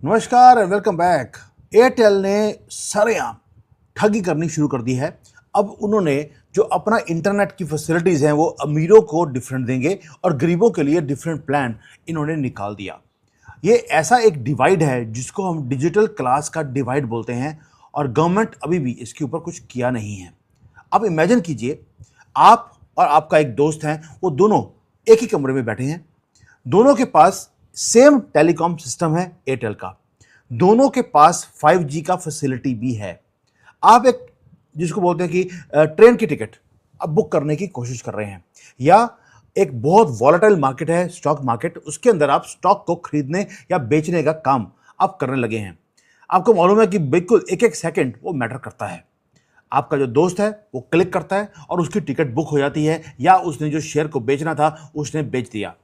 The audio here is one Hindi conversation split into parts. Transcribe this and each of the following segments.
नमस्कार एंड वेलकम बैक। एयरटेल ने सरेआम ठगी करनी शुरू कर दी है। अब उन्होंने जो अपना इंटरनेट की फैसिलिटीज़ हैं वो अमीरों को डिफरेंट देंगे और गरीबों के लिए डिफरेंट प्लान इन्होंने निकाल दिया। ये ऐसा एक डिवाइड है जिसको हम डिजिटल क्लास का डिवाइड बोलते हैं और गवर्नमेंट अभी भी इसके ऊपर कुछ किया नहीं है। अब इमेजिन कीजिए, आप और आपका एक दोस्त हैं, वो दोनों एक ही कमरे में बैठे हैं। दोनों के पास सेम टेलीकॉम सिस्टम है एयरटेल का। दोनों के पास 5G का फैसिलिटी भी है। आप एक जिसको बोलते हैं कि ट्रेन की टिकट अब बुक करने की कोशिश कर रहे हैं, या एक बहुत वॉलेटाइल मार्केट है स्टॉक मार्केट, उसके अंदर आप स्टॉक को खरीदने या बेचने का काम आप करने लगे हैं। आपको मालूम है कि बिल्कुल एक एक सेकंड वो मैटर करता है। आपका जो दोस्त है वो क्लिक करता है और उसकी टिकट बुक हो जाती है, या उसने जो शेयर को बेचना था उसने बेच दिया।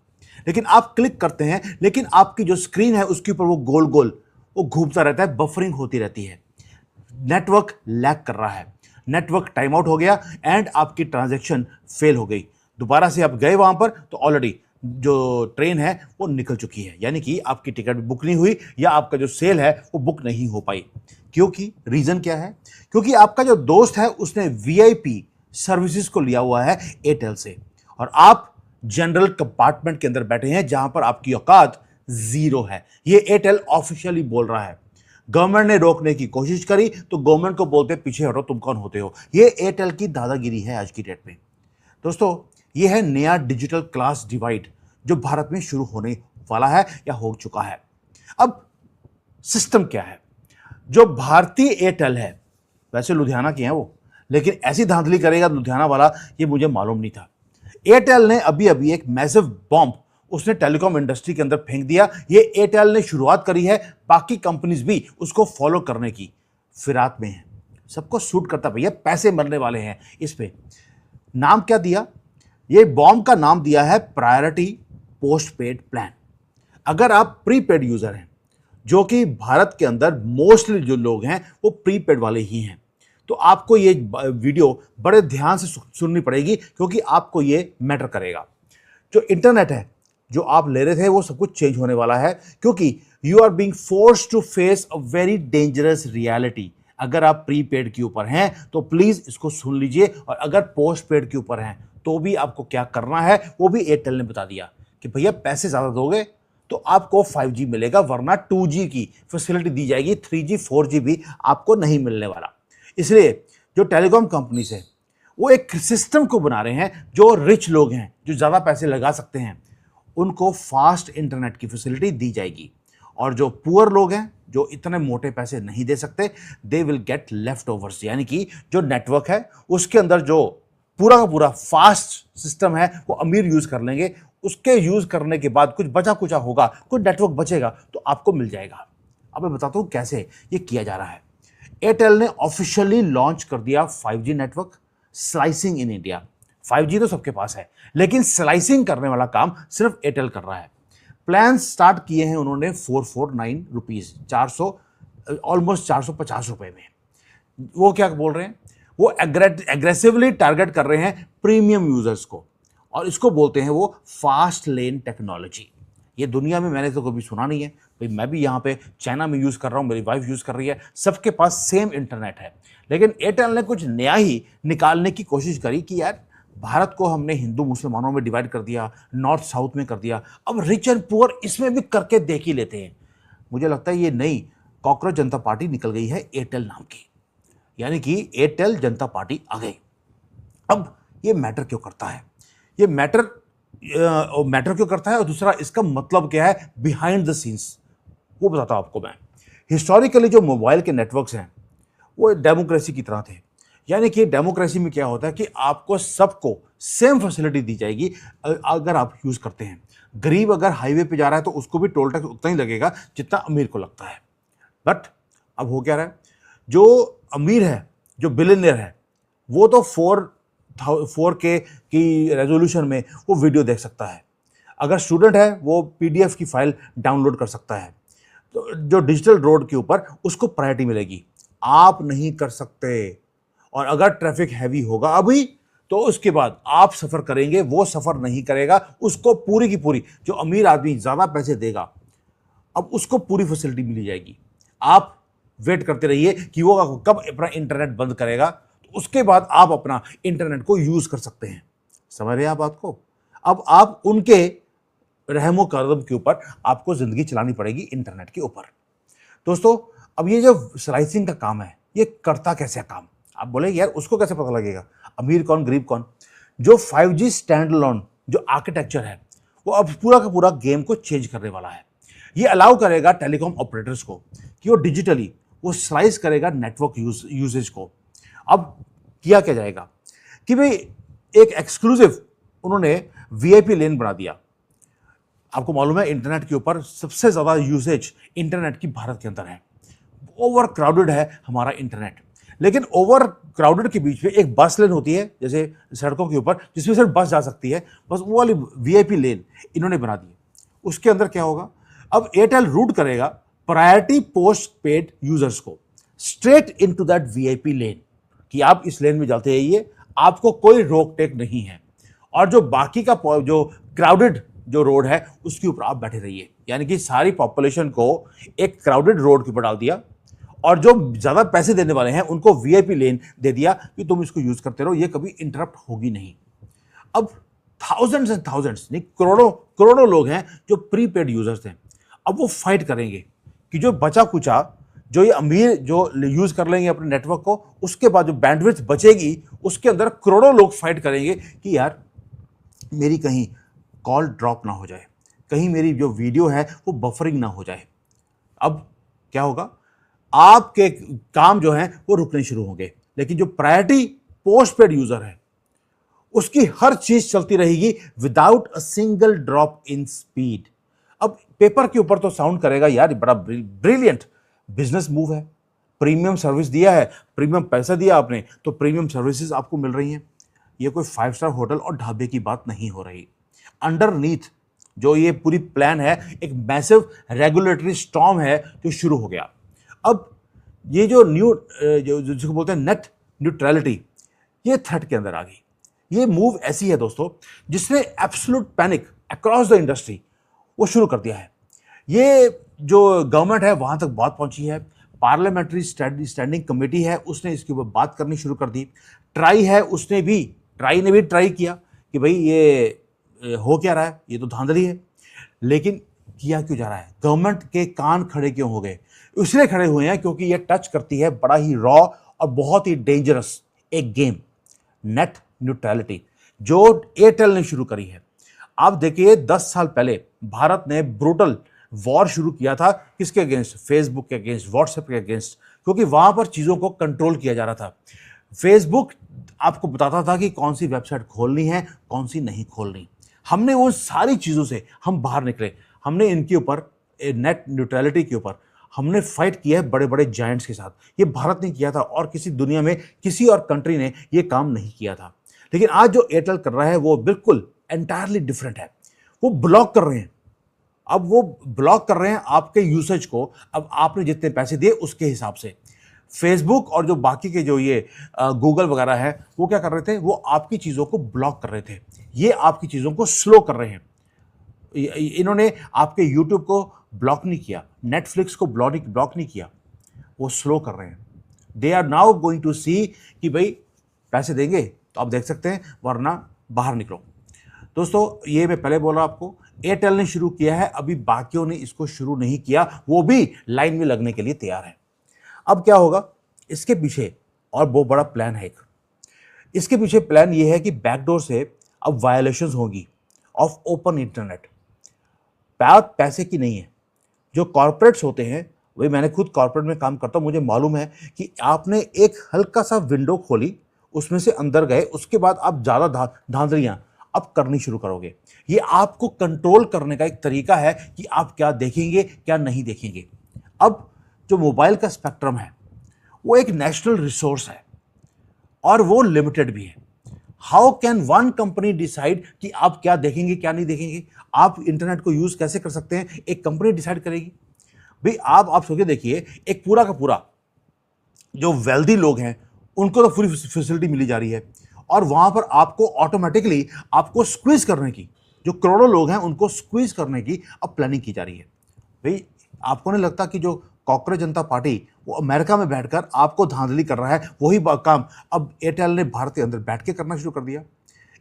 लेकिन आप क्लिक करते हैं, लेकिन आपकी जो स्क्रीन है उसके ऊपर वो गोल गोल वो घूमता रहता है, बफरिंग होती रहती है, नेटवर्क लैग कर रहा है, नेटवर्क टाइम आउट हो गया एंड आपकी ट्रांजैक्शन फेल हो गई। दोबारा से आप गए वहां पर तो ऑलरेडी जो ट्रेन है वो निकल चुकी है, यानी कि आपकी टिकट बुक नहीं हुई या आपका जो सेल है वो बुक नहीं हो पाई। क्योंकि रीजन क्या है? क्योंकि आपका जो दोस्त है उसने वीआईपी सर्विसेज को लिया हुआ है एयरटेल से, और आप जनरल कंपार्टमेंट के अंदर बैठे हैं जहां पर आपकी औकात जीरो है। ये एयरटेल ऑफिशियली बोल रहा है। गवर्नमेंट ने रोकने की कोशिश करी तो गवर्नमेंट को बोलते पीछे हटो, तुम कौन होते हो। ये एयरटेल की दादागिरी है आज की डेट में। दोस्तों, ये है नया डिजिटल क्लास डिवाइड जो भारत में शुरू होने वाला है या हो चुका है। अब सिस्टम क्या है? जो भारतीय एयरटेल है, वैसे लुधियाना की है वो, लेकिन ऐसी धांधली करेगा लुधियाना वाला ये मुझे मालूम नहीं था। एयरटेल ने अभी अभी एक मैसिव बॉम्ब उसने टेलीकॉम इंडस्ट्री के अंदर फेंक दिया। ये एयरटेल ने शुरुआत करी है, बाकी कंपनीज भी उसको फॉलो करने की फिराक में है। सबको सूट करता भैया, पैसे मरने वाले हैं इस पे। नाम क्या दिया? ये बॉम्ब का नाम दिया है प्रायोरिटी पोस्ट पेड प्लान। अगर आप प्रीपेड यूजर हैं, जो कि भारत के अंदर मोस्टली जो लोग हैं वो प्रीपेड वाले ही हैं, तो आपको ये वीडियो बड़े ध्यान से सुननी पड़ेगी, क्योंकि आपको ये मैटर करेगा। जो इंटरनेट है जो आप ले रहे थे वो सब कुछ चेंज होने वाला है, क्योंकि you are being forced to face a very dangerous reality. अगर आप प्रीपेड के ऊपर हैं तो प्लीज इसको सुन लीजिए, और अगर पोस्ट पेड के ऊपर हैं तो भी आपको क्या करना है वो भी एयरटेल ने बता दिया कि भैया पैसे ज्यादा दोगे तो आपको 5G मिलेगा, वरना 2G की फैसिलिटी दी जाएगी, 3G 4G भी आपको नहीं मिलने वाला। इसलिए जो टेलीकॉम कंपनीज है वो एक सिस्टम को बना रहे हैं, जो रिच लोग हैं जो ज़्यादा पैसे लगा सकते हैं उनको फास्ट इंटरनेट की फैसिलिटी दी जाएगी, और जो पुअर लोग हैं जो इतने मोटे पैसे नहीं दे सकते, they will get left overs, यानी कि जो नेटवर्क है उसके अंदर जो पूरा का पूरा फास्ट सिस्टम है वो अमीर यूज कर लेंगे। उसके यूज करने के बाद कुछ बचा कुचा होगा, कुछ नेटवर्क बचेगा तो आपको मिल जाएगा। अब मैं बताता हूं कैसे ये किया जा रहा है। एयरटेल ने ऑफिशियली लॉन्च कर दिया 5G network, slicing in India. 5G तो सबके पास है, लेकिन स्लाइसिंग करने वाला काम सिर्फ एयरटेल कर रहा है। प्लान स्टार्ट किए हैं उन्होंने 449 रुपीज, 400 ऑलमोस्ट 450 रुपए में। वो क्या बोल रहे हैं? वो एग्रेसिवली टारगेट कर रहे हैं प्रीमियम यूजर्स को, और इसको बोलते हैं वो फास्ट लेन टेक्नोलॉजी। ये दुनिया में मैंने तो कभी सुना नहीं है भाई। मैं भी यहाँ पे चाइना में यूज़ कर रहा हूँ, मेरी वाइफ यूज़ कर रही है, सबके पास सेम इंटरनेट है। लेकिन एयरटेल ने कुछ नया ही निकालने की कोशिश करी कि यार भारत को हमने हिंदू मुसलमानों में डिवाइड कर दिया, नॉर्थ साउथ में कर दिया, अब रिच एंड पुअर इसमें भी करके देख ही लेते हैं। मुझे लगता है ये नई कॉकरोच जनता पार्टी निकल गई है एयरटेल नाम की, यानी कि एयरटेल जनता पार्टी आ गई। अब ये मैटर क्यों करता है? ये मैटर क्यों करता है, और दूसरा इसका मतलब क्या है बिहाइंड द सीन्स, वो बताता हूं आपको मैं। हिस्टोरिकली जो मोबाइल के नेटवर्क्स हैं वो डेमोक्रेसी की तरह थे, यानी कि डेमोक्रेसी में क्या होता है कि आपको सबको सेम फैसिलिटी दी जाएगी अगर आप यूज करते हैं। गरीब अगर हाईवे पे जा रहा है तो उसको भी टोल टैक्स उतना ही लगेगा जितना अमीर को लगता है। बट अब हो क्या रहा है, जो अमीर है, जो बिलियनियर है, वो तो 4K की रेजोल्यूशन में वो वीडियो देख सकता है। अगर स्टूडेंट है वो PDF की फाइल डाउनलोड कर सकता है। तो जो डिजिटल रोड के ऊपर उसको प्रायोरिटी मिलेगी, आप नहीं कर सकते। और अगर ट्रैफिक हैवी होगा अभी तो उसके बाद आप सफर करेंगे, वो सफर नहीं करेगा, उसको पूरी की पूरी जो अमीर आदमी ज्यादा पैसे देगा अब उसको पूरी फैसिलिटी मिली जाएगी। आप वेट करते रहिए कि वो कब अपना इंटरनेट बंद करेगा, तो उसके बाद आप अपना इंटरनेट को यूज कर सकते हैं। समझ रहे हैं आप बात को? अब आप उनके रहमो करम के ऊपर आपको जिंदगी चलानी पड़ेगी इंटरनेट के ऊपर। दोस्तों, अब ये जो स्लाइसिंग का काम है, ये करता कैसे काम? आप बोलेंगे यार उसको कैसे पता लगेगा, अमीर कौन गरीब कौन? जो 5G स्टैंड अलोन जो आर्किटेक्चर है, वो अब पूरा का पूरा गेम को चेंज करने वाला है। ये अलाउ करेगा टेलीकॉम ऑपरेटर्स को कि वो डिजिटली वो स्लाइस करेगा नेटवर्क यूसेज को। अब किया क्या जाएगा कि भाई एक एक्सक्लूसिव उन्होंने वीआईपी लेन बना दिया। आपको मालूम है इंटरनेट के ऊपर सबसे ज्यादा यूसेज इंटरनेट की भारत के अंदर है। ओवर क्राउडेड है हमारा इंटरनेट, लेकिन ओवर क्राउडेड के बीच में एक बस लेन होती है जैसे सड़कों के ऊपर, जिसमें सिर्फ बस जा सकती है, बस वो वाली वीआईपी लेन इन्होंने बना दी है। उसके अंदर क्या होगा, अब एयरटेल रूट करेगा प्रायोरिटी पोस्ट पेड यूजर्स को स्ट्रेट इनटू दैट वीआईपी लेन कि आप इस लेन में जाते रहिए, आपको कोई रोक टेक नहीं है, और जो बाकी का जो क्राउडेड जो रोड है उसके ऊपर आप बैठे रहिए। यानी कि सारी पॉपुलेशन को एक क्राउडेड रोड के ऊपर डाल दिया, और जो ज्यादा पैसे देने वाले हैं उनको वीआईपी लेन दे दिया कि तुम इसको यूज करते रहो, ये कभी इंटरप्ट होगी नहीं। अब थाउजेंड्स एंड थाउजेंड्स नहीं, करोड़ों करोड़ों लोग हैं जो प्रीपेड यूजर्स हैं। अब वो फाइट करेंगे कि जो बचा कुचा जो ये अमीर जो यूज कर लेंगे अपने नेटवर्क को, उसके बाद जो बैंडविड्थ बचेगी उसके अंदर करोड़ों लोग फाइट करेंगे कि यार मेरी कहीं कॉल ड्रॉप ना हो जाए, कहीं मेरी जो वीडियो है वो बफरिंग ना हो जाए। अब क्या होगा, आपके काम जो है वो रुकने शुरू होंगे, लेकिन जो प्रायोरिटी पोस्ट पेड यूजर है उसकी हर चीज चलती रहेगी without a single drop in speed. अब पेपर के ऊपर तो साउंड करेगा यार बड़ा ब्रिलियंट बिजनेस मूव है, प्रीमियम सर्विस दिया है, प्रीमियम पैसा दिया आपने तो प्रीमियम सर्विसेज आपको मिल रही हैं। ये कोई 5 स्टार होटल और ढाबे की बात नहीं हो रही। अंडरनीथ जो ये पूरी प्लान है, एक मैसिव रेगुलेटरी स्टॉर्म है जो शुरू हो गया। अब ये जो जिसको बोलते हैं नेट न्यूट्रलिटी, ये थ्रेट के अंदर आ गई। ये मूव ऐसी है दोस्तों जिसने absolute panic across the industry वो शुरू कर दिया है। ये जो गवर्नमेंट है वहां तक बात पहुंची है, पार्लियामेंट्री स्टैंडिंग कमेटी है उसने इसके ऊपर बात करनी शुरू कर दी। ट्राई है ट्राई ने भी ट्राई किया कि भाई ये हो क्या रहा है, ये तो धांधली है, लेकिन किया क्यों जा रहा है? गवर्नमेंट के कान खड़े क्यों हो गए? इसलिए खड़े हुए हैं क्योंकि ये टच करती है बड़ा ही रॉ और बहुत ही डेंजरस एक गेम, नेट न्यूट्रलिटी, जो एयरटेल ने शुरू करी है। आप देखिए 10 साल पहले भारत ने ब्रूटल वॉर शुरू किया था किसके अगेंस्ट? फेसबुक के अगेंस्ट, व्हाट्सएप के अगेंस्ट, क्योंकि वहां पर चीजों को कंट्रोल किया जा रहा था। फेसबुक आपको बताता था कि कौन सी वेबसाइट खोलनी है कौन सी नहीं खोलनी। हमने उन सारी चीजों से हम बाहर निकले, हमने इनके ऊपर नेट न्यूट्रलिटी के ऊपर हमने फाइट किया है बड़े बड़े जायंट्स के साथ। ये भारत ने किया था और किसी दुनिया में किसी और कंट्री ने ये काम नहीं किया था। लेकिन आज जो एयरटेल कर रहा है वो बिल्कुल एंटायरली डिफरेंट है। वो ब्लॉक कर रहे हैं, अब वो ब्लॉक कर रहे हैं आपके यूसेज को। अब आपने जितने पैसे दिए उसके हिसाब से फेसबुक और जो बाकी के जो ये गूगल वगैरह है वो क्या कर रहे थे, वो आपकी चीज़ों को ब्लॉक कर रहे थे। ये आपकी चीज़ों को स्लो कर रहे हैं। इन्होंने आपके यूट्यूब को ब्लॉक नहीं किया, नेटफ्लिक्स को ब्लॉक नहीं किया, वो स्लो कर रहे हैं। They are now going to see कि भाई पैसे देंगे तो आप देख सकते हैं, वरना बाहर निकलो। दोस्तों ये मैं पहले बोला आपको, एयरटेल ने शुरू किया है, अभी बाकियों ने इसको शुरू नहीं किया, वो भी लाइन में लगने के लिए तैयार है। अब क्या होगा इसके पीछे, और बहुत बड़ा प्लान है एक। इसके पीछे प्लान ये है कि बैकडोर से अब वायलेशंस होगी ऑफ ओपन इंटरनेट। बात पैसे की नहीं है। जो कॉर्पोरेट्स होते हैं, वही मैंने खुद कॉर्पोरेट में काम करता हूं, मुझे मालूम है कि आपने एक हल्का सा विंडो खोली, उसमें से अंदर गए, उसके बाद आप ज़्यादा धांधलियां अब करनी शुरू करोगे। ये आपको कंट्रोल करने का एक तरीका है कि आप क्या देखेंगे क्या नहीं देखेंगे। अब जो मोबाइल का स्पेक्ट्रम है वो एक नेशनल रिसोर्स है और वो लिमिटेड भी है। How can one company decide कि आप क्या देखेंगे क्या नहीं देखेंगे? आप इंटरनेट को यूज कैसे कर सकते हैं? एक कंपनी डिसाइड करेगी। भाई आप सोच के देखिए, एक पूरा का पूरा जो वेल्दी लोग हैं उनको तो पूरी फैसिलिटी मिली जा रही है, और वहां पर आपको ऑटोमेटिकली आपको स्क्वीज करने की, जो करोड़ों लोग हैं उनको स्क्वीज करने की अब प्लानिंग की जा रही है। भाई आपको नहीं लगता कि जो कॉकरोच जनता पार्टी वो अमेरिका में बैठकर आपको धांधली कर रहा है, वही काम अब एयरटेल ने भारत के अंदर बैठ के करना शुरू कर दिया।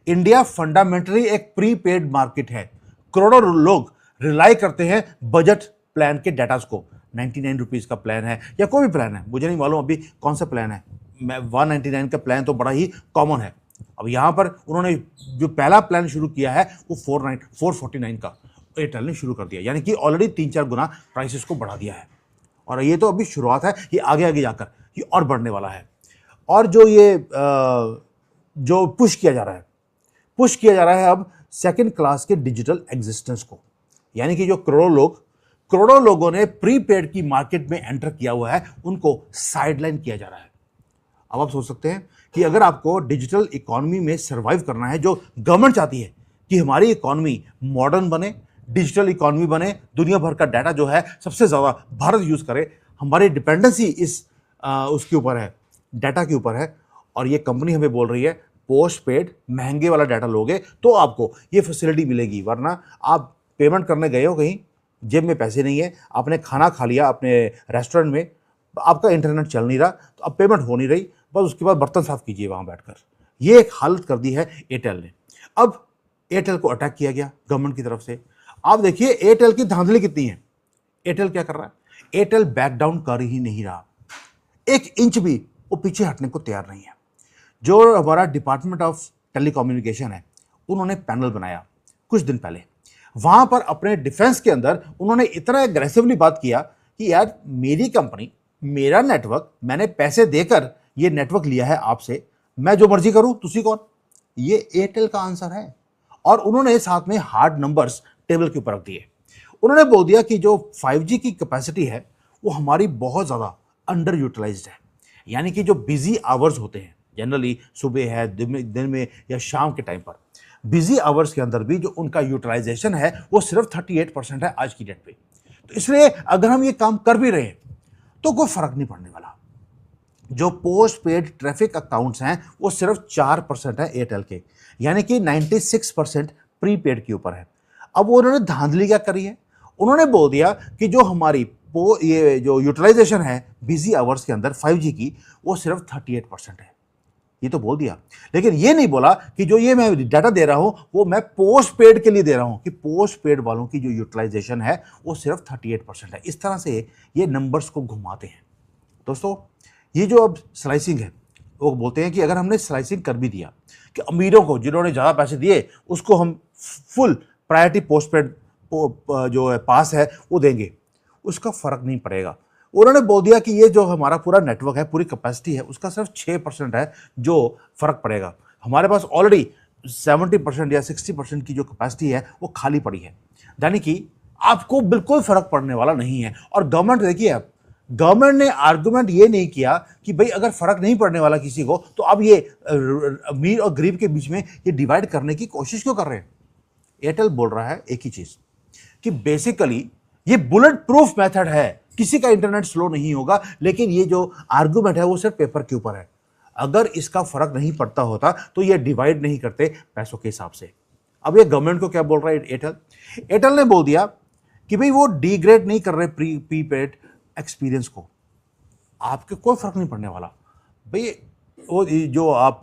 इंडिया फंडामेंटली एक प्रीपेड मार्केट है। करोड़ों लोग रिलाई करते हैं बजट प्लान के डाटास को। 99 रुपीज़ का प्लान है या कोई भी प्लान है, मुझे नहीं मालूम अभी कौन सा प्लान है। 199 का प्लान तो बड़ा ही कॉमन है। अब यहाँ पर उन्होंने जो पहला प्लान शुरू किया है वो 449 का एयरटेल ने शुरू कर दिया, यानी कि ऑलरेडी 3-4 गुना प्राइसेस को बढ़ा दिया है। और ये तो अभी शुरुआत है, ये आगे आगे जाकर ये और बढ़ने वाला है। और जो ये जो पुश किया जा रहा है अब सेकंड क्लास के डिजिटल एग्जिस्टेंस को, यानी कि जो करोड़ों लोगों ने प्रीपेड की मार्केट में एंटर किया हुआ है, उनको साइडलाइन किया जा रहा है। अब आप सोच सकते हैं कि अगर आपको डिजिटल इकोनॉमी में सर्वाइव करना है, जो गवर्नमेंट चाहती है कि हमारी इकोनॉमी मॉडर्न बने, डिजिटल इकोनॉमी बने, दुनिया भर का डाटा जो है सबसे ज़्यादा भारत यूज़ करे, हमारी डिपेंडेंसी इस उसके ऊपर है, डाटा के ऊपर है। और ये कंपनी हमें बोल रही है पोस्ट पेड महंगे वाला डाटा लोगे तो आपको ये फैसिलिटी मिलेगी, वरना आप पेमेंट करने गए हो कहीं, जेब में पैसे नहीं है, आपने खाना खा लिया अपने रेस्टोरेंट में, आपका इंटरनेट चल नहीं रहा, तो अब पेमेंट हो नहीं रही, बस उसके बाद बर्तन साफ कीजिए वहाँ बैठकर। ये एक हालत कर दी है एयरटेल ने। अब एयरटेल को अटैक किया गया गवर्नमेंट की तरफ से। आप देखिए एयरटेल की धांधली कितनी है। एयरटेल क्या कर रहा है? एयरटेल बैक डाउन कर ही नहीं रहा, 1 इंच भी वो पीछे हटने को तैयार नहीं है। जो हमारा डिपार्टमेंट ऑफ टेलीकम्युनिकेशन है, उन्होंने पैनल बनाया कुछ दिन पहले। वहां पर अपने डिफेंस के अंदर उन्होंने इतना एग्रेसिवली बात किया कि यार मेरी कंपनी, मेरा नेटवर्क, मैंने पैसे देकर ये नेटवर्क लिया है आपसे, मैं जो मर्जी करूं, तुसी कौन? ये एयरटेल का आंसर है। और उन्होंने साथ में हार्ड नंबर्स टेबल के ऊपर रख दिए। उन्होंने बोल दिया कि जो 5G की कैपेसिटी है वो हमारी बहुत ज़्यादा अंडर यूटिलाइज्ड है, यानी कि जो बिजी आवर्स होते हैं, जनरली सुबह है, दिन में या शाम के टाइम पर, बिजी आवर्स के अंदर भी जो उनका यूटिलाइजेशन है वो सिर्फ 38% है आज की डेट पे। तो इसलिए अगर हम ये काम कर भी रहे हैं तो कोई फर्क नहीं पड़ने वाला। जो पोस्ट पेड ट्रैफिक अकाउंट्स हैं वो सिर्फ 4% है एयरटेल के, यानी कि 96% प्रीपेड के ऊपर है। अब वो उन्होंने धांधली क्या करी है? उन्होंने बोल दिया कि जो हमारी ये जो यूटिलाइजेशन है बिजी आवर्स के अंदर 5G की, वो सिर्फ 38% है। ये तो बोल दिया, लेकिन ये नहीं बोला कि जो ये मैं डाटा दे रहा हूं वो मैं पोस्ट पेड के लिए दे रहा हूं, कि पोस्ट पेड वालों की जो यूटिलाइजेशन है वो सिर्फ 38% है। इस तरह से ये नंबर्स को घुमाते हैं। दोस्तों, ये जो अब स्लाइसिंग है, वो बोलते हैं कि अगर हमने स्लाइसिंग कर भी दिया कि अमीरों को, जिन्होंने ज़्यादा पैसे दिए, उसको हम फुल प्रायोरिटी पोस्ट पेड जो है पास है वो देंगे, उसका फ़र्क नहीं पड़ेगा। उन्होंने बोल दिया कि ये जो हमारा पूरा नेटवर्क है, पूरी कैपेसिटी है, उसका सिर्फ 6% है जो फ़र्क पड़ेगा। हमारे पास ऑलरेडी 70% या 60% की जो कैपेसिटी है वो खाली पड़ी है, यानी कि आपको बिल्कुल फ़र्क पड़ने वाला नहीं है। और गवर्नमेंट, देखिए, अब गवर्नमेंट ने आर्गुमेंट ये नहीं किया कि भाई अगर फ़र्क नहीं पड़ने वाला किसी को तो अब ये अमीर और गरीब के बीच में ये डिवाइड करने की कोशिश क्यों कर रहे हैं। एयरटेल बोल रहा है एक ही चीज़ कि बेसिकली ये बुलेट प्रूफ मेथड है, किसी का इंटरनेट स्लो नहीं होगा, लेकिन ये जो आर्गुमेंट है वो सिर्फ पेपर के ऊपर है। अगर इसका फर्क नहीं पड़ता होता तो ये डिवाइड नहीं करते पैसों के हिसाब से। अब ये गवर्नमेंट को क्या बोल रहा है एयरटेल ने बोल दिया कि भाई वो डिग्रेड नहीं कर रहे प्रीपेड एक्सपीरियंस को, आपके कोई फर्क नहीं पड़ने वाला। भाई वो जो आप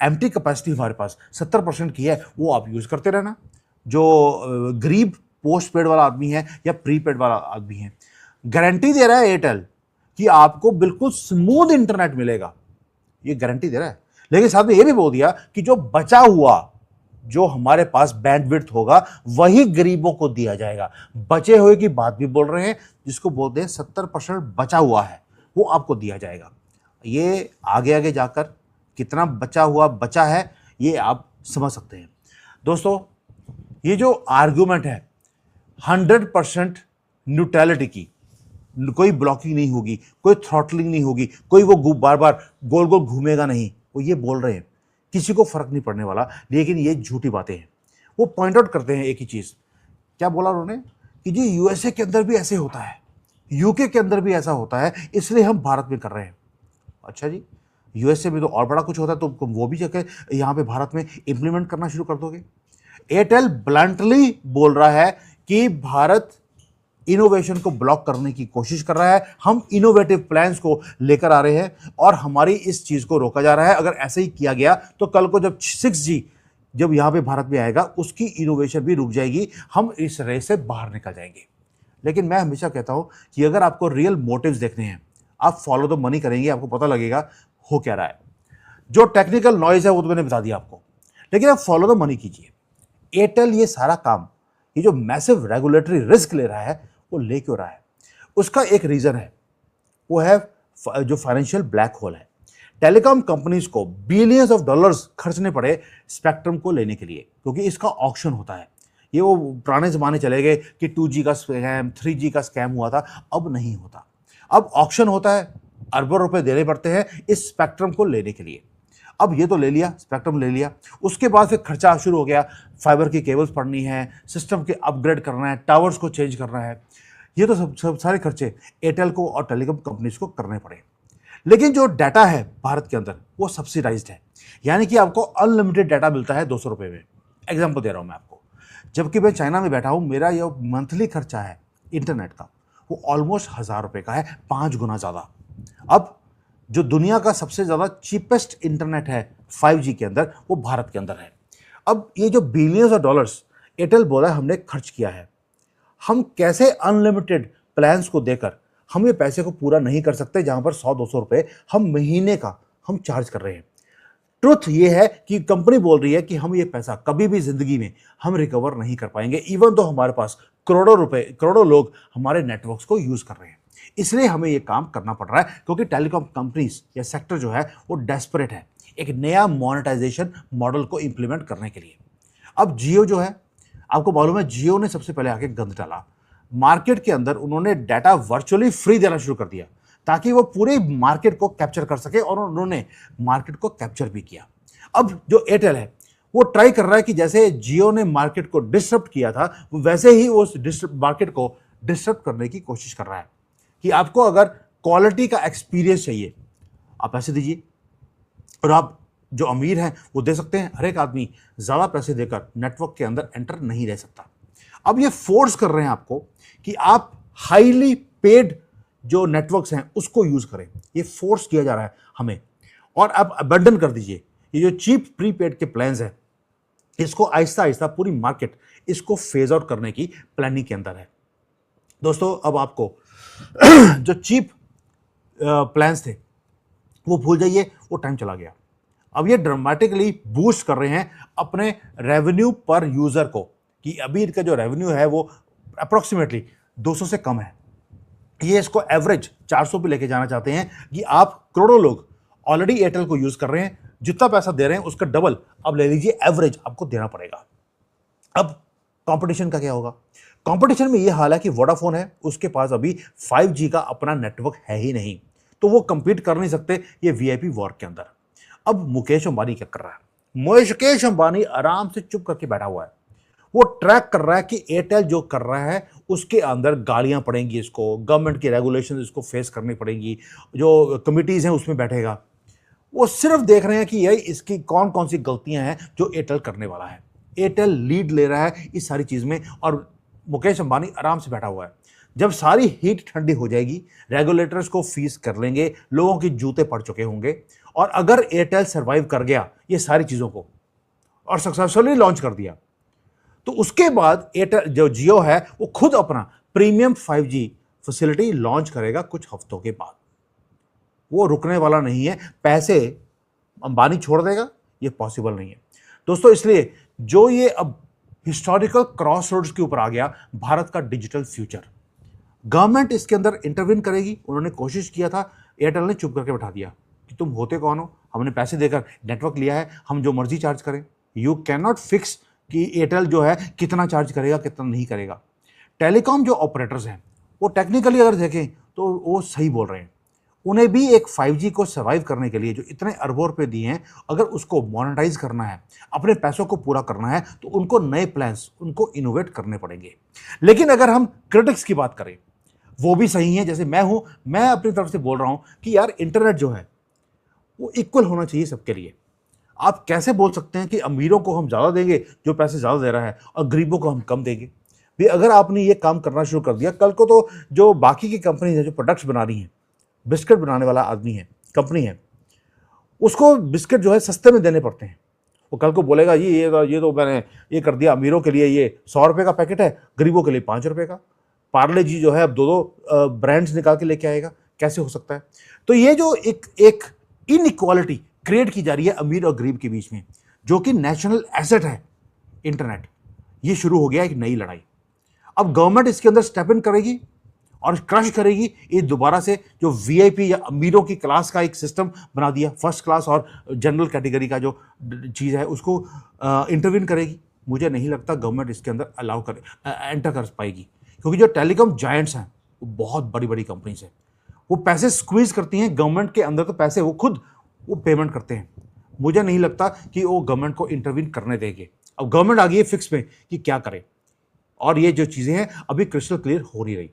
एम्प्टी कैपेसिटी हमारे पास 70% की है वो आप यूज़ करते रहना। जो गरीब पोस्ट पेड वाला आदमी है या प्रीपेड वाला आदमी है, गारंटी दे रहा है एयरटेल कि आपको बिल्कुल स्मूथ इंटरनेट मिलेगा, ये गारंटी दे रहा है। लेकिन साथ में ये भी बोल दिया कि जो बचा हुआ, जो हमारे पास बैंडविड्थ होगा, वही गरीबों को दिया जाएगा। बचे हुए की बात भी बोल रहे हैं, जिसको बोलते हैं 70% बचा हुआ है वो आपको दिया जाएगा। ये आगे आगे जाकर कितना बचा है ये आप समझ सकते हैं। दोस्तों, ये जो आर्गुमेंट है 100% न्यूट्रलिटी की, कोई ब्लॉकिंग नहीं होगी, कोई थ्रॉटलिंग नहीं होगी, कोई वो बार बार गोल गोल घूमेगा नहीं, वो ये बोल रहे हैं किसी को फर्क नहीं पड़ने वाला। लेकिन ये झूठी बातें हैं। वो पॉइंट आउट करते हैं एक ही चीज़, क्या बोला उन्होंने कि जी यूएसए के अंदर भी ऐसे होता है, यूके के अंदर भी ऐसा होता है, इसलिए हम भारत में कर रहे हैं। अच्छा जी, यूएसए में तो और बड़ा कुछ होता है, तो वो भी जाकर यहाँ पे भारत में इंप्लीमेंट करना शुरू कर दोगे। एयरटेल ब्लंटली बोल रहा है कि भारत इनोवेशन को ब्लॉक करने की कोशिश कर रहा है। हम इनोवेटिव प्लान्स को लेकर आ रहे हैं और हमारी इस चीज़ को रोका जा रहा है। अगर ऐसे ही किया गया तो कल को जब 6G जब यहाँ पे भारत में आएगा, उसकी इनोवेशन भी रुक जाएगी, हम इस रेस से बाहर निकल जाएंगे। लेकिन मैं हमेशा कहता हूँ कि अगर आपको रियल मोटिव्स देखने हैं, आप फॉलो द मनी करेंगे, आपको पता लगेगा हो क्या रहा है। जो टेक्निकल नॉइज है वो तो मैंने बता दिया आपको, लेकिन आप फॉलो द मनी कीजिए। एयरटेल ये सारा काम, ये जो मैसिव रेगुलेटरी रिस्क ले रहा है, वो ले क्यों रहा है? उसका एक रीजन है, वो है जो फाइनेंशियल ब्लैक होल है। टेलीकॉम कंपनीज को बिलियंस ऑफ डॉलर्स खर्चने पड़े स्पेक्ट्रम को लेने के लिए, क्योंकि इसका ऑक्शन होता है। ये वो पुराने जमाने चले गए कि 2G का स्कैम, 3G का स्कैम हुआ था, अब नहीं होता। अब ऑक्शन होता है, अरबों रुपए देने पड़ते हैं इस स्पेक्ट्रम को लेने के लिए। अब ये तो ले लिया, स्पेक्ट्रम ले लिया, उसके बाद फिर खर्चा शुरू हो गया। फाइबर की केबल्स पड़नी है, सिस्टम के अपग्रेड करना है, टावर्स को चेंज करना है। ये तो सब सारे खर्चे एयरटेल को और टेलीकॉम कंपनीज को करने पड़े। लेकिन जो डाटा है भारत के अंदर वो सब्सिडाइज्ड है, यानी कि आपको अनलिमिटेड डाटा मिलता है 200 रुपये में। एग्जाम्पल दे रहा हूँ मैं आपको, जबकि मैं चाइना में बैठा हूँ, मेरा ये मंथली खर्चा है इंटरनेट का, वो ऑलमोस्ट 1000 रुपये का है, 5 गुना ज़्यादा। अब जो दुनिया का सबसे ज़्यादा चीपेस्ट इंटरनेट है 5G के अंदर, वो भारत के अंदर है। अब ये जो बिलियंस ऑफ डॉलर्स एयरटेल बोला हमने खर्च किया है, हम कैसे अनलिमिटेड प्लान्स को देकर हम ये पैसे को पूरा नहीं कर सकते, जहां पर 100-200 रुपए हम महीने का हम चार्ज कर रहे हैं। ट्रुथ ये है कि कंपनी बोल रही है कि हम ये पैसा कभी भी जिंदगी में हम रिकवर नहीं कर पाएंगे, इवन तो हमारे पास करोड़ों रुपए, करोड़ों लोग हमारे नेटवर्क्स को यूज कर रहे हैं। इसलिए हमें ये काम करना पड़ रहा है, क्योंकि टेलीकॉम कंपनीज या सेक्टर जो है वो डेस्परेट है एक नया मोनेटाइजेशन मॉडल को इंप्लीमेंट करने के लिए। अब जियो जो है, आपको मालूम है, जियो ने सबसे पहले आके गंद डाला मार्केट के अंदर। उन्होंने डाटा वर्चुअली फ्री देना शुरू कर दिया ताकि वो पूरे मार्केट को कैप्चर कर सके, और उन्होंने मार्केट को कैप्चर भी किया। अब जो एयरटेल है वो ट्राई कर रहा है कि जैसे जियो ने मार्केट को डिस्टर्ब किया था, वैसे ही वो मार्केट को डिस्टर्ब करने की कोशिश कर रहा है कि आपको अगर क्वालिटी का एक्सपीरियंस चाहिए, आप पैसे दीजिए। और आप जो अमीर हैं वो दे सकते हैं, हर एक आदमी ज़्यादा पैसे देकर नेटवर्क के अंदर एंटर नहीं रह सकता। अब ये फोर्स कर रहे हैं आपको कि आप हाईली पेड जो नेटवर्क्स हैं उसको यूज़ करें, ये फोर्स किया जा रहा है हमें। और आप अबंडन कर दीजिए ये जो चीप प्रीपेड के प्लान्स हैं, इसको आहिस्ता आहिस्ता पूरी मार्केट इसको फेज आउट करने की प्लानिंग के अंदर है। दोस्तों, अब आपको जो चीप प्लान्स थे वो भूल जाइए, वो टाइम चला गया। अब ये ड्रामेटिकली बूस्ट कर रहे हैं अपने रेवेन्यू पर यूजर को, कि अभी इनका जो रेवेन्यू है वो अप्रोक्सीमेटली 200 से कम है। ये इसको एवरेज 400 पे लेके जाना चाहते हैं कि आप करोड़ों लोग ऑलरेडी एयरटेल को यूज कर रहे हैं, जितना पैसा दे रहे हैं उसका डबल अब ले लीजिए, एवरेज आपको देना पड़ेगा। अब कंपटीशन का क्या होगा? कंपटीशन में ये हाल है कि वोडाफोन है, उसके पास अभी 5G का अपना नेटवर्क है ही नहीं, तो वो compete कर नहीं सकते ये VIP वॉर के अंदर। अब मुकेश अंबानी क्या कर रहा है? मुकेश अंबानी आराम से चुप करके बैठा हुआ है। वो ट्रैक कर रहा है कि एयरटेल जो कर रहा है उसके अंदर गालियां पड़ेंगी, इसको गवर्नमेंट की रेगुलेशन इसको फेस करनी पड़ेगी, जो कमिटीज हैं उसमें बैठेगा। वो सिर्फ देख रहे हैं कि यही इसकी कौन कौन सी गलतियां हैं जो एयरटेल करने वाला है। एयरटेल लीड ले रहा है इस सारी चीज में, और मुकेश अंबानी आराम से बैठा हुआ है। जब सारी हीट ठंडी हो जाएगी, रेगुलेटर्स को फीस कर लेंगे, लोगों के जूते पड़ चुके होंगे, और अगर एयरटेल सर्वाइव कर गया ये सारी चीजों को और सक्सेसफुली लॉन्च कर दिया, तो उसके बाद एयरटेल जो जियो है वो खुद अपना प्रीमियम 5G फैसिलिटी लॉन्च करेगा कुछ हफ्तों के बाद। वो रुकने वाला नहीं है। पैसे अंबानी छोड़ देगा, ये पॉसिबल नहीं है दोस्तों। इसलिए जो ये अब हिस्टोरिकल क्रॉस रोड्स के ऊपर आ गया भारत का डिजिटल फ्यूचर, गवर्नमेंट इसके अंदर इंटरवीन करेगी। उन्होंने कोशिश किया था, एयरटेल ने चुप करके बैठा दिया कि तुम होते कौन हो, हमने पैसे देकर नेटवर्क लिया है, हम जो मर्जी चार्ज करें। यू कैन नॉट फिक्स कि एयरटेल जो है कितना चार्ज करेगा कितना नहीं करेगा। टेलीकॉम जो ऑपरेटर्स हैं वो टेक्निकली अगर देखें तो वो सही बोल रहे हैं। उन्हें भी एक 5G को सर्वाइव करने के लिए जो इतने अरबों रुपए दिए हैं, अगर उसको मोनेटाइज करना है, अपने पैसों को पूरा करना है, तो उनको नए प्लान्स, उनको इनोवेट करने पड़ेंगे। लेकिन अगर हम क्रिटिक्स की बात करें, वो भी सही है, जैसे मैं हूं, मैं अपनी तरफ से बोल रहा हूं कि यार इंटरनेट जो है वो इक्वल होना चाहिए सबके लिए। आप कैसे बोल सकते हैं कि अमीरों को हम ज़्यादा देंगे जो पैसे ज़्यादा दे रहा है और गरीबों को हम कम देंगे? भी अगर आपने ये काम करना शुरू कर दिया, कल को तो जो बाकी की कंपनी है जो प्रोडक्ट्स बना रही हैं, बिस्किट बनाने वाला आदमी है, कंपनी है, उसको बिस्किट जो है सस्ते में देने पड़ते हैं। वो कल को बोलेगा ये तो मैंने ये कर दिया, अमीरों के लिए ये 100 रुपये का पैकेट है, गरीबों के लिए 5 रुपये का। पार्ले जी जो है अब दो ब्रांड्स निकाल के लेके आएगा, कैसे हो सकता है? तो ये जो एक इनइक्वालिटी क्रिएट की जा रही है अमीर और गरीब के बीच में, जो कि नेशनल एसेट है इंटरनेट, ये शुरू हो गया एक नई लड़ाई। अब गवर्नमेंट इसके अंदर स्टेप इन करेगी और क्रश करेगी ये दोबारा से जो वीआईपी या अमीरों की क्लास का एक सिस्टम बना दिया, फर्स्ट क्लास और जनरल कैटेगरी का जो चीज़ है उसको इंटरवीन करेगी। मुझे नहीं लगता गवर्नमेंट इसके अंदर अलाउ कर एंटर कर पाएगी, क्योंकि जो टेलीकॉम जायंट्स हैं वो बहुत बड़ी बड़ी कंपनीज हैं, वो पैसे स्क्वीज करती हैं गवर्नमेंट के अंदर, तो पैसे वो खुद वो पेमेंट करते हैं। मुझे नहीं लगता कि वो गवर्नमेंट को इंटरवीन करने देंगे। अब गवर्नमेंट आ गई है फिक्स में कि क्या करे, और ये जो चीज़ें हैं अभी क्रिस्टल क्लियर हो नहीं रही।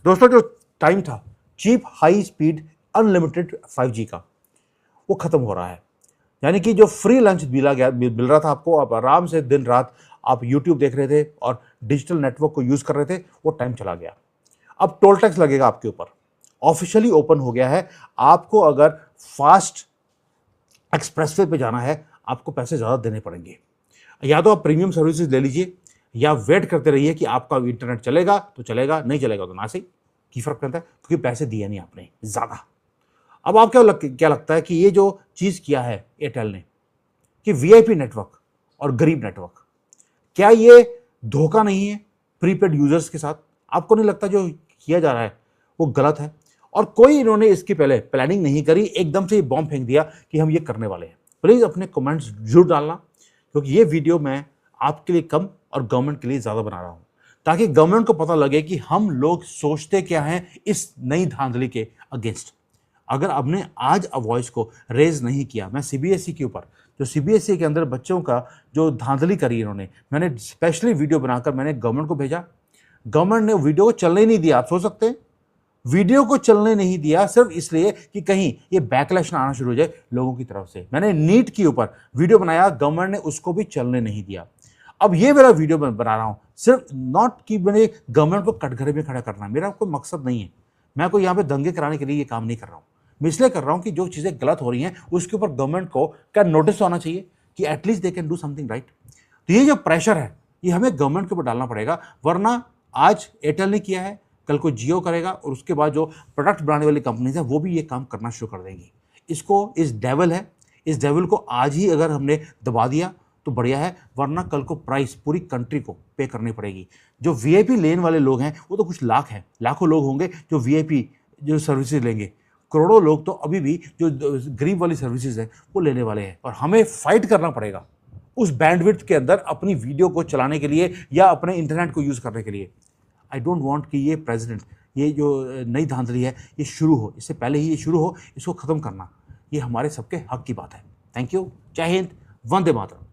दोस्तों, जो टाइम था cheap high speed unlimited 5G का, वो खत्म हो रहा है। यानी कि जो फ्री लंच मिल रहा था आपको, आप आराम से दिन रात आप यूट्यूब देख रहे थे और डिजिटल नेटवर्क को यूज़ कर रहे थे, वो टाइम चला गया। अब टोल टैक्स लगेगा आपके ऊपर, ऑफिशियली ओपन हो गया है। आपको अगर फास्ट एक्सप्रेसवे पे जाना है, आपको पैसे ज़्यादा देने पड़ेंगे। या तो आप प्रीमियम सर्विसेज ले लीजिए, या वेट करते रहिए कि आपका इंटरनेट चलेगा तो चलेगा, नहीं चलेगा तो ना सही, की फर्क पड़ता है, क्योंकि पैसे दिए नहीं आपने ज़्यादा। अब आप क्या लगता है कि ये जो चीज़ किया है एयरटेल ने कि वीआईपी नेटवर्क और गरीब नेटवर्क, क्या ये धोखा नहीं है प्रीपेड यूजर्स के साथ? आपको नहीं लगता जो किया जा रहा है वो गलत है? और कोई इन्होंने इसकी पहले प्लानिंग नहीं करी, एकदम से ये बॉम्ब फेंक दिया कि हम ये करने वाले हैं। प्लीज़ अपने कमेंट्स जरूर डालना, क्योंकि ये वीडियो मैं आपके लिए कम और गवर्नमेंट के लिए ज़्यादा बना रहा हूँ, ताकि गवर्नमेंट को पता लगे कि हम लोग सोचते क्या हैं इस नई धांधली के अगेंस्ट। अगर आपने आज वॉइस को रेज नहीं किया, मैं सीबीएसई के ऊपर, जो सीबीएसई के अंदर बच्चों का जो धांधली करी इन्होंने, मैंने स्पेशली वीडियो बनाकर मैंने गवर्नमेंट को भेजा। गवर्नमेंट ने वीडियो को चलने ही नहीं दिया। आप सोच सकते हैं, वीडियो को चलने नहीं दिया सिर्फ इसलिए कि कहीं ये बैकलैश ना आना शुरू हो जाए लोगों की तरफ से। मैंने नीट के ऊपर वीडियो बनाया, गवर्नमेंट ने उसको भी चलने नहीं दिया। अब ये मेरा वीडियो बना रहा हूँ सिर्फ नॉट कि मैंने गवर्नमेंट को कटघरे में खड़ा करना, मेरा कोई मकसद नहीं है। मैं कोई यहाँ पे दंगे कराने के लिए ये काम नहीं कर रहा हूँ। मैं इसलिए कर रहा हूँ कि जो चीज़ें गलत हो रही हैं उसके ऊपर गवर्नमेंट को क्या नोटिस होना चाहिए कि at least they can do something right. तो ये जो प्रेशर है ये हमें गवर्नमेंट के ऊपर डालना पड़ेगा, वरना आज एयरटेल ने किया है, कल को जियो करेगा, और उसके बाद जो प्रोडक्ट बनाने वाली कंपनीज है वो भी ये काम करना शुरू कर देंगी। इसको इस डेवल है, इस डेवल को आज ही अगर हमने दबा दिया तो बढ़िया है, वरना कल को प्राइस पूरी कंट्री को पे करनी पड़ेगी। जो वीआईपी लेन वाले लोग हैं वो तो कुछ लाख हैं, लाखों लोग होंगे जो वीआईपी जो सर्विसेज लेंगे, करोड़ों लोग तो अभी भी जो गरीब वाली सर्विसेज है वो लेने वाले हैं। और हमें फाइट करना पड़ेगा उस बैंडविड्थ के अंदर अपनी वीडियो को चलाने के लिए या अपने इंटरनेट को यूज़ करने के लिए। आई डोंट वांट कि ये प्रेसिडेंट, ये जो नई धांधली है ये शुरू हो, इससे पहले ही ये शुरू हो, इसको ख़त्म करना ये हमारे सबके हक की बात है। थैंक यू, जय हिंद, वंदे मातरम।